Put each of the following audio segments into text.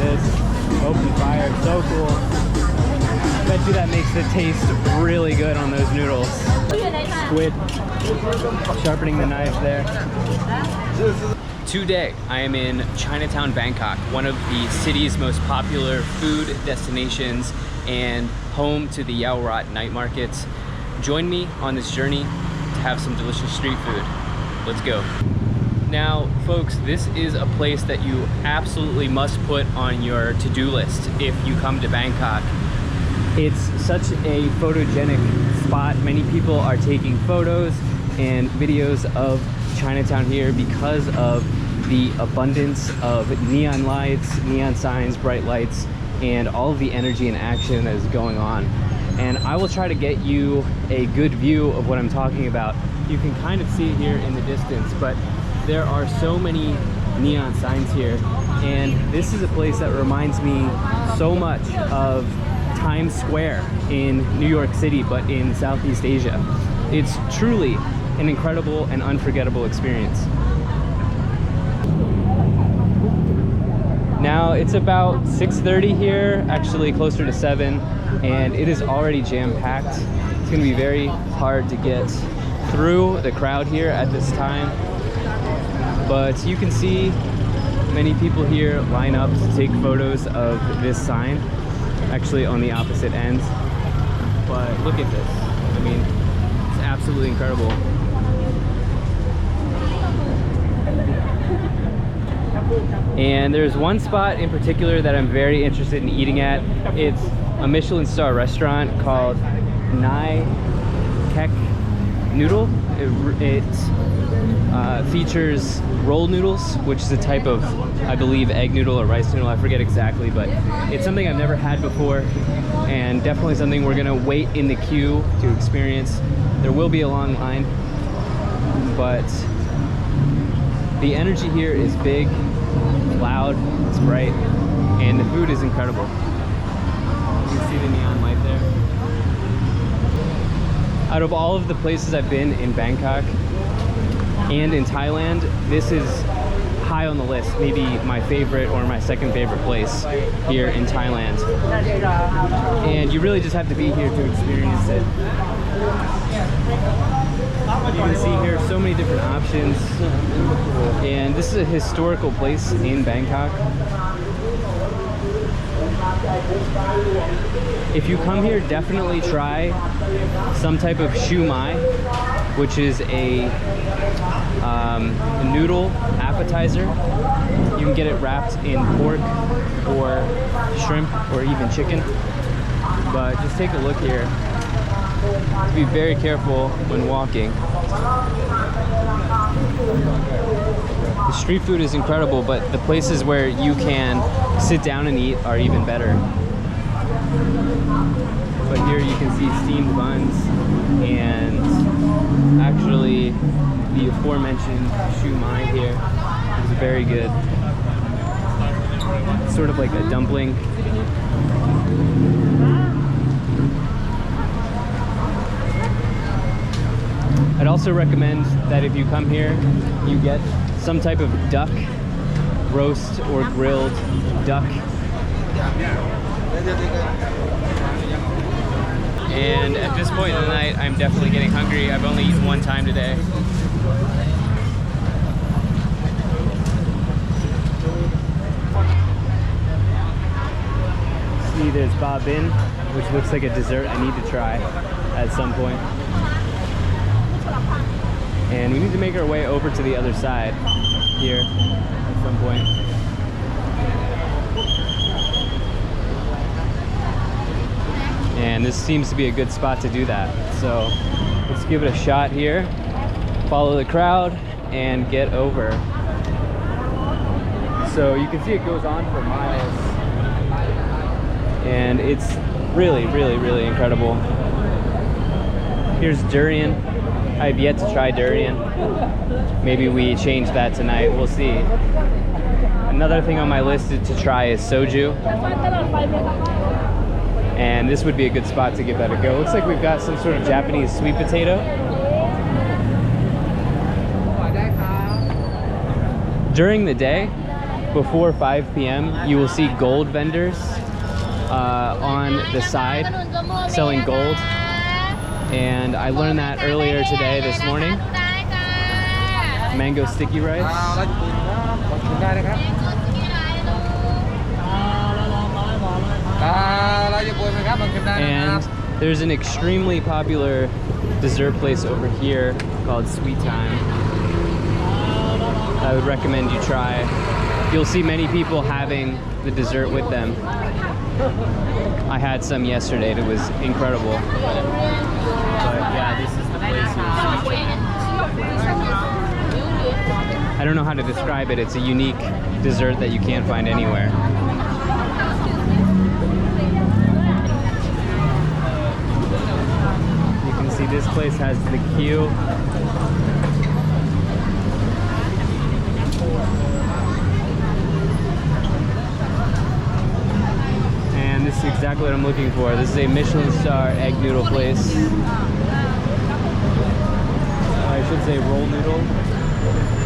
this. Open fire, so cool. Bet you that makes it taste really good on those noodles. Squid, sharpening the knife there. Today, I am in Chinatown, Bangkok, one of the city's most popular food destinations and home to the Yaowarat night markets. Join me on this journey to have some delicious street food. Let's go. Now, folks, this is a place that you absolutely must put on your to-do list if you come to Bangkok. It's such a photogenic spot. Many people are taking photos and videos of Chinatown here because of the abundance of neon lights, neon signs, bright lights, and all of the energy and action that is going on. And I will try to get you a good view of what I'm talking about. You can kind of see it here in the distance, but there are so many neon signs here. And this is a place that reminds me so much of Times Square in New York City, but in Southeast Asia. It's truly an incredible and unforgettable experience. Now it's about 6:30 here, actually closer to 7, and it is already jam-packed. It's gonna be very hard to get through the crowd here at this time, but you can see many people here line up to take photos of this sign, actually on the opposite end. But look at this. I mean, it's absolutely incredible. And there's one spot in particular that I'm very interested in eating at. It's a Michelin star restaurant called Nai Kek Noodle. It features rolled noodles, which is a type of, I believe, egg noodle or rice noodle. I forget exactly, but it's something I've never had before, and definitely something we're gonna wait in the queue to experience. There will be a long line, but the energy here is big, loud, it's bright, and the food is incredible. You can see the neon light there. Out of all of the places I've been in Bangkok and in Thailand, this is high on the list, maybe my favorite or my second favorite place here in Thailand. And you really just have to be here to experience it. You can see here so many different options, and this is a historical place in Bangkok. If you come here, definitely try some type of siu mai, which is a noodle appetizer. You can get it wrapped in pork or shrimp or even chicken. But just take a look here. Be very careful when walking. The street food is incredible, but the places where you can sit down and eat are even better. But here you can see steamed buns and actually the aforementioned siu mai here is very good. It's sort of like a dumpling. I'd also recommend that if you come here, you get some type of duck, roast or grilled duck. And at this point in the night, I'm definitely getting hungry. I've only eaten one time today. See, there's ba bin, which looks like a dessert I need to try at some point. And we need to make our way over to the other side here at some point. And this seems to be a good spot to do that. So let's give it a shot here. Follow the crowd and get over. So you can see it goes on for miles. And it's really, really, really incredible. Here's durian. I've yet to try durian. Maybe we change that tonight, we'll see. Another thing on my list to try is soju. And this would be a good spot to give that a go. Looks like we've got some sort of Japanese sweet potato. During the day, before 5 p.m. you will see gold vendors on the side selling gold. And I learned that earlier today, this morning. Mango sticky rice. And there's an extremely popular dessert place over here called Sweet Time. I would recommend you try. You'll see many people having the dessert with them. I had some yesterday and it was incredible. But yeah, this is the place here, Sweet Time. I don't know how to describe it. It's a unique dessert that you can't find anywhere. You can see this place has the queue. And this is exactly what I'm looking for. This is a Michelin star egg noodle place. I should say roll noodle.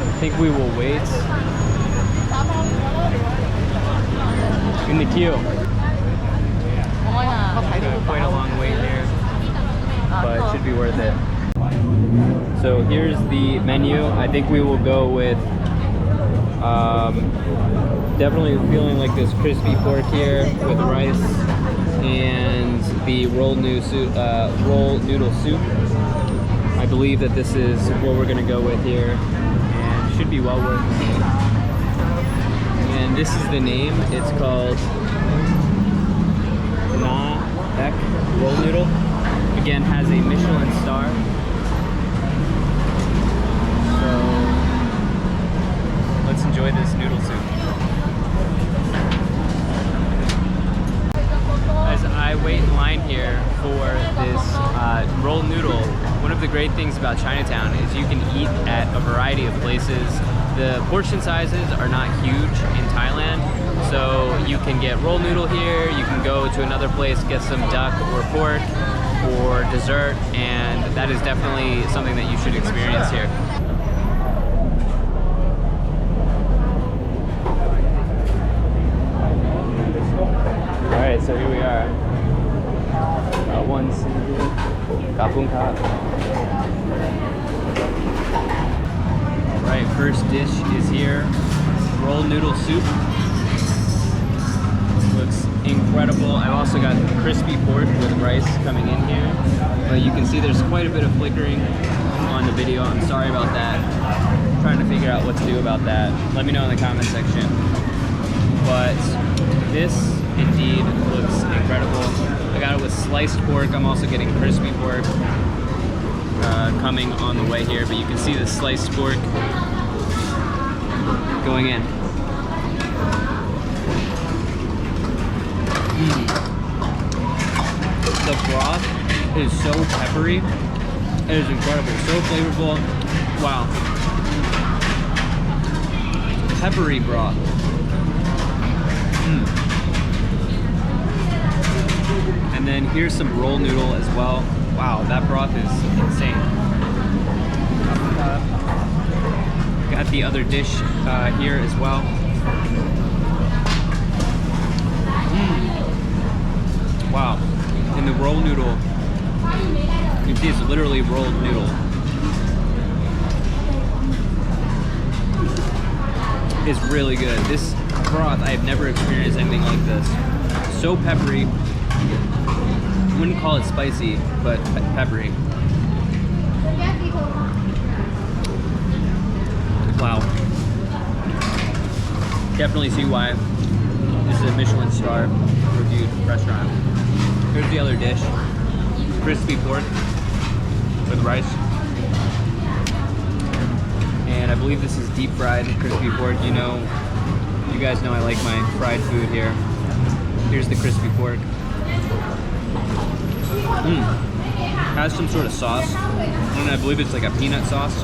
I think we will wait in the queue. Quite a long wait here, but it should be worth it. So here's the menu. I think we will go with definitely feeling like this crispy pork here with rice and the roll noodle soup. I believe that this is what we're gonna go with here, and should be well worth it. And this is the name. It's called Na Ek roll noodle. Again, has a Michelin star. So let's enjoy this noodle soup. As I wait in line here for this roll noodle, one of the great things about Chinatown is you can eat at a variety of places. The portion sizes are not huge in Thailand, so you can get roll noodle here, you can go to another place, get some duck or pork or dessert, and that is definitely something that you should experience here. Alright, so here we are. One single kapung kap. Alright, first dish is here. Roll noodle soup. Looks incredible. I've also got crispy pork with rice coming in here. But you can see there's quite a bit of flickering on the video. I'm sorry about that. I'm trying to figure out what to do about that. Let me know in the comment section. But this indeed looks incredible. I got it with sliced pork. I'm also getting crispy pork coming on the way here, but you can see the sliced pork going in. The broth is so peppery. It is incredible, so flavorful. Wow. Peppery broth. And then here's some roll noodle as well. Wow, that broth is insane. Got the other dish here as well. Wow, and the roll noodle, you can see it's literally rolled noodle. It's really good. This broth, I have never experienced anything like this. So peppery. I wouldn't call it spicy, but peppery. Wow. Definitely see why this is a Michelin star reviewed restaurant. Here's the other dish. Crispy pork with rice. And I believe this is deep fried crispy pork. You guys know I like my fried food here. Here's the crispy pork. Has some sort of sauce, and I believe it's like a peanut sauce.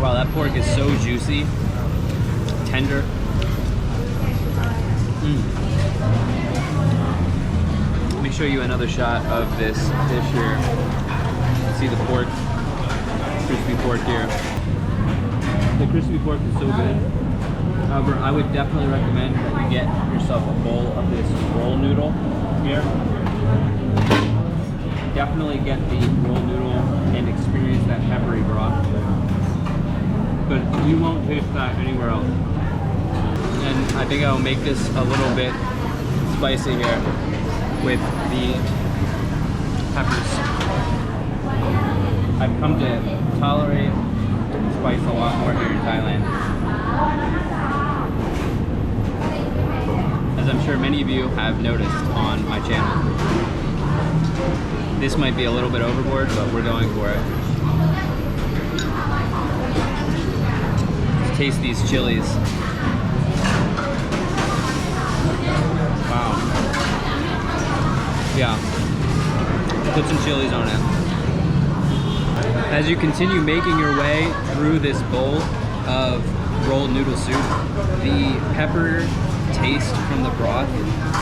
Wow, that pork is so juicy, tender. Let me show you another shot of this dish here. See the pork, crispy pork here. The crispy pork is so good. However, I would definitely recommend that you get yourself a bowl of this roll noodle here. Definitely get the roll noodle and experience that peppery broth. But you won't taste that anywhere else. And I think I'll make this a little bit spicy here with the peppers. I've come to tolerate spice a lot more here in Thailand. As I'm sure many of you have noticed on my channel. This might be a little bit overboard, but we're going for it. Let's taste these chilies. Wow. Yeah. Put some chilies on it. As you continue making your way through this bowl of rolled noodle soup, the pepper taste from the broth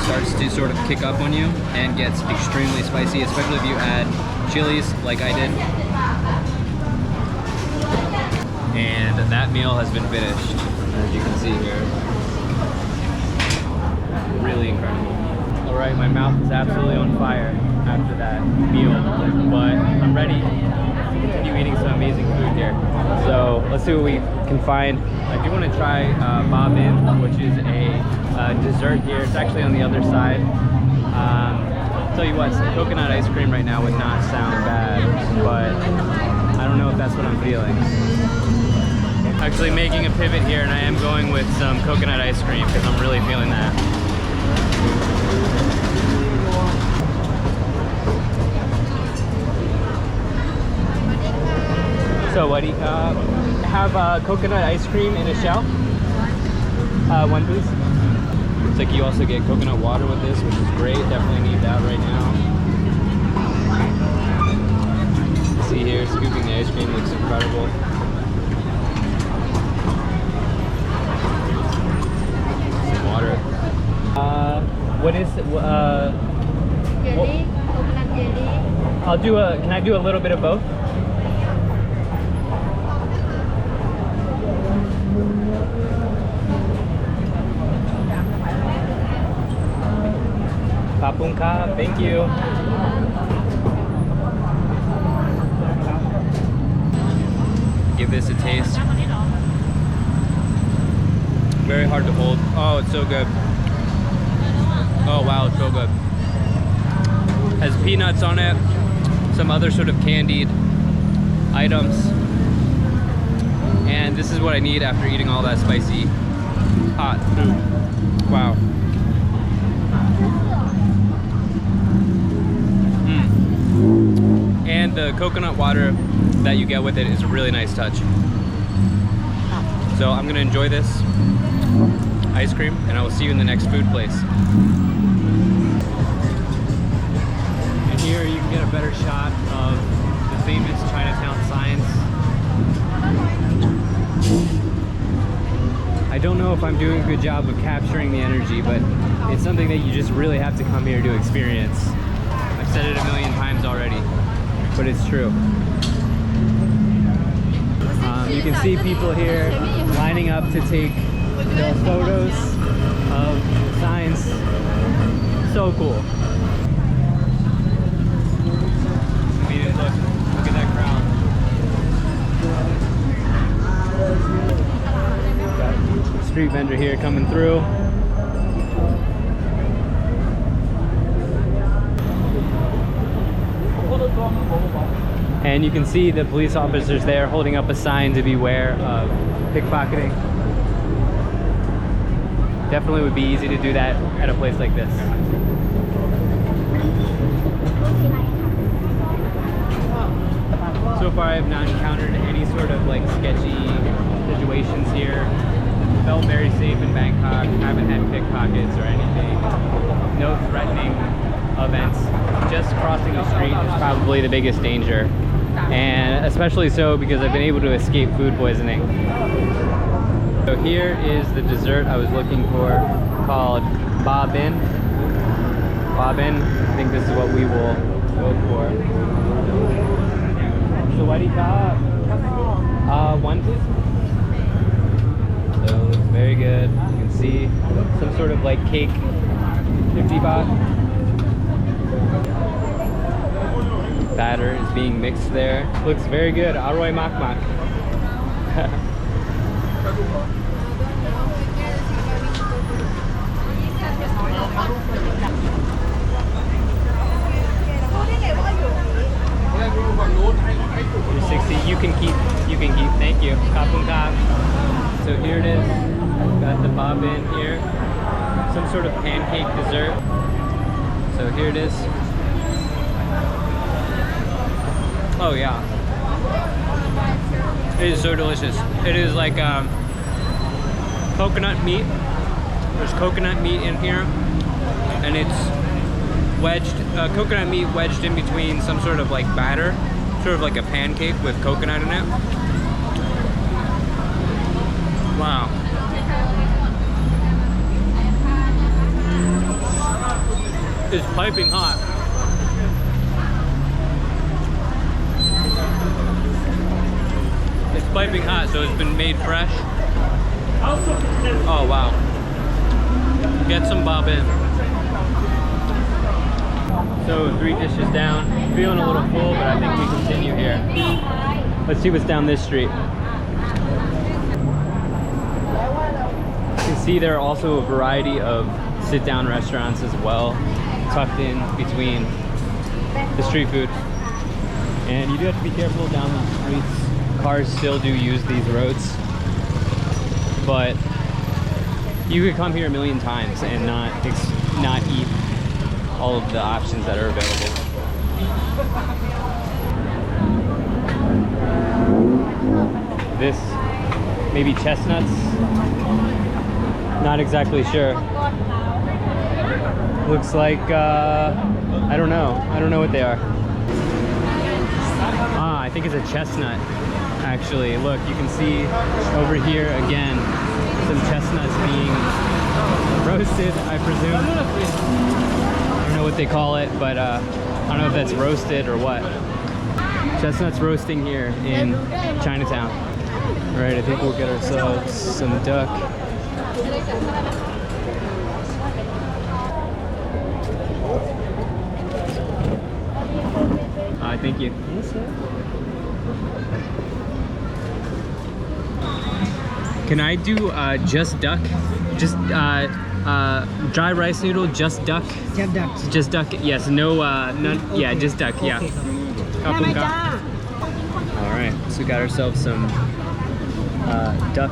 starts to sort of kick up on you and gets extremely spicy, especially if you add chilies like I did. And that meal has been finished, as you can see here. Really incredible. All right, my mouth is absolutely on fire after that meal, but I'm ready to continue eating some amazing food here. So let's see what we can find. I do want to try babin, which is a dessert here. It's actually on the other side. Tell you what, some coconut ice cream right now would not sound bad, but I don't know if that's what I'm feeling. Actually making a pivot here, and I am going with some coconut ice cream because I'm really feeling that. So what do you have coconut ice cream in a shell? One please. Looks like you also get coconut water with this, which is great. Definitely need that right now. See here, scooping the ice cream looks incredible. Some water. What is jelly, coconut jelly. I'll do can I do a little bit of both? Papunka, thank you. Give this a taste. Very hard to hold. Oh, it's so good. Oh wow, it's so good. Has peanuts on it, some other sort of candied items. And this is what I need after eating all that spicy hot food. Wow. And the coconut water that you get with it is a really nice touch. So I'm gonna enjoy this ice cream, and I will see you in the next food place. And here you can get a better shot of the famous Chinatown signs. I don't know if I'm doing a good job of capturing the energy, but it's something that you just really have to come here to experience. I've said it a million times already, but it's true. You can see people here lining up to take photos of signs. So cool. I mean, look at that crowd. Got a street vendor here coming through. And you can see the police officers there holding up a sign to beware of pickpocketing. Definitely would be easy to do that at a place like this. So far I have not encountered any sort of like sketchy situations here. Felt very safe in Bangkok, haven't had pickpockets or anything. No threatening events. Just crossing the street is probably the biggest danger. And especially so because I've been able to escape food poisoning. So here is the dessert I was looking for, called babin. Babin, I think this is what we will go for. Sawadee ka. One please. very good. You can see some sort of like cake, 50 baht. Batter is being mixed there. Looks very good. Aroy mak mak. $360. You can keep. Thank you. Kapung kap. So here it is. Got the bob in here. Some sort of pancake dessert. So here it is. Oh yeah. It is so delicious. It is like coconut meat. There's coconut meat in here, and it's wedged, coconut meat wedged in between some sort of like batter, sort of like a pancake with coconut in it. Wow. It's piping hot. It's piping hot, so it's been made fresh. Oh wow. Get some bob in. So 3 dishes down. Feeling a little full, but I think we continue here. Let's see what's down this street. You can see there are also a variety of sit-down restaurants as well, tucked in between the street food. And you do have to be careful down the streets. Cars still do use these roads, but you could come here a million times and not eat all of the options that are available. This, maybe chestnuts? Not exactly sure. Looks like, I don't know. I don't know what they are. Ah, I think it's a chestnut, actually. Look, you can see over here again, some chestnuts being roasted, I presume. I don't know what they call it, but I don't know if that's roasted or what. Chestnuts roasting here in Chinatown. All right, I think we'll get ourselves some duck. Thank you. Can I do just duck? Just dry rice noodle, just duck? Just duck. Just duck, yes. No, none. Okay. Yeah, just duck, yeah. Okay. Alright, so we got ourselves some duck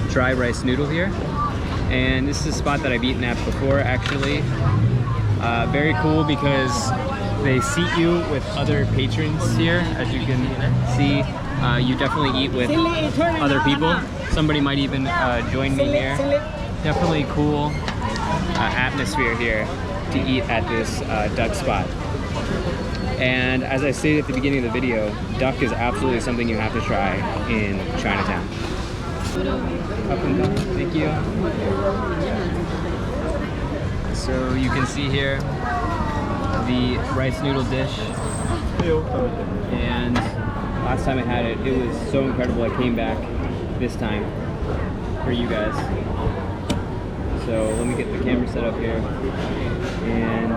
dry rice noodle here. And this is a spot that I've eaten at before, actually. Very cool because they seat you with other patrons here. As you can see, you definitely eat with other people. Somebody might even join me here. Definitely cool atmosphere here to eat at this duck spot. And as I stated at the beginning of the video, duck is absolutely something you have to try in Chinatown. Thank you. So you can see here the rice noodle dish, and last time I had it, it was so incredible. I came back this time for you guys. So let me get the camera set up here, and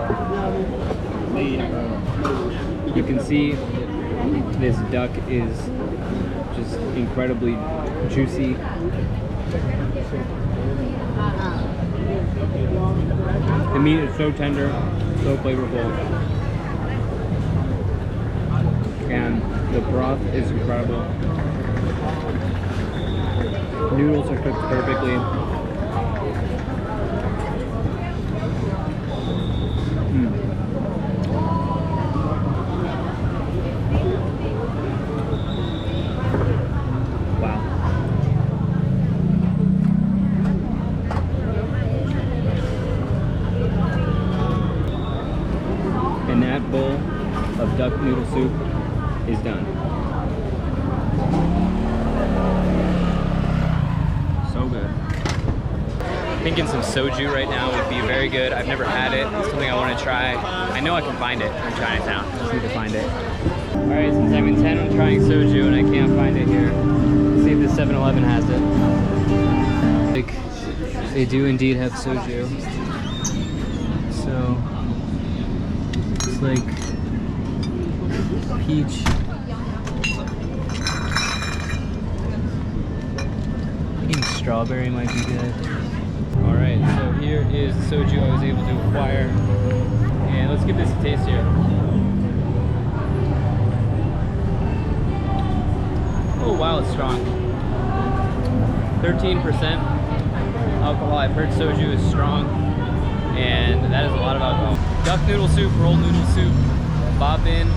you can see this duck is just incredibly juicy. The meat is so tender, so flavorful, and the broth is incredible. Noodles are cooked perfectly. Wow. And that bowl of duck noodle soup is done. So good. Thinking some soju right now would be very good. I've never had it. It's something I want to try. I know I can find it in Chinatown. Just need to find it. Alright, since I'm intent on trying soju and I can't find it here, let's see if the 7-Eleven has it. They do indeed have soju. So it's like peach. Thinking strawberry might be good. All right, so here is the soju I was able to acquire, and let's give this a taste here. Oh wow, it's strong. 13% alcohol. I've heard soju is strong, and that is a lot of alcohol. Duck noodle soup, roll noodle soup, bobbin,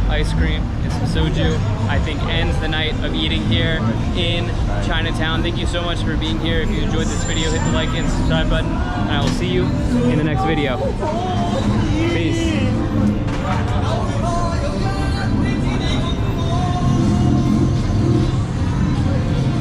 ice cream, and some soju, I think ends the night of eating here in Chinatown. Thank you so much for being here. If you enjoyed this video, hit the like and subscribe button, and I will see you in the next video. Peace.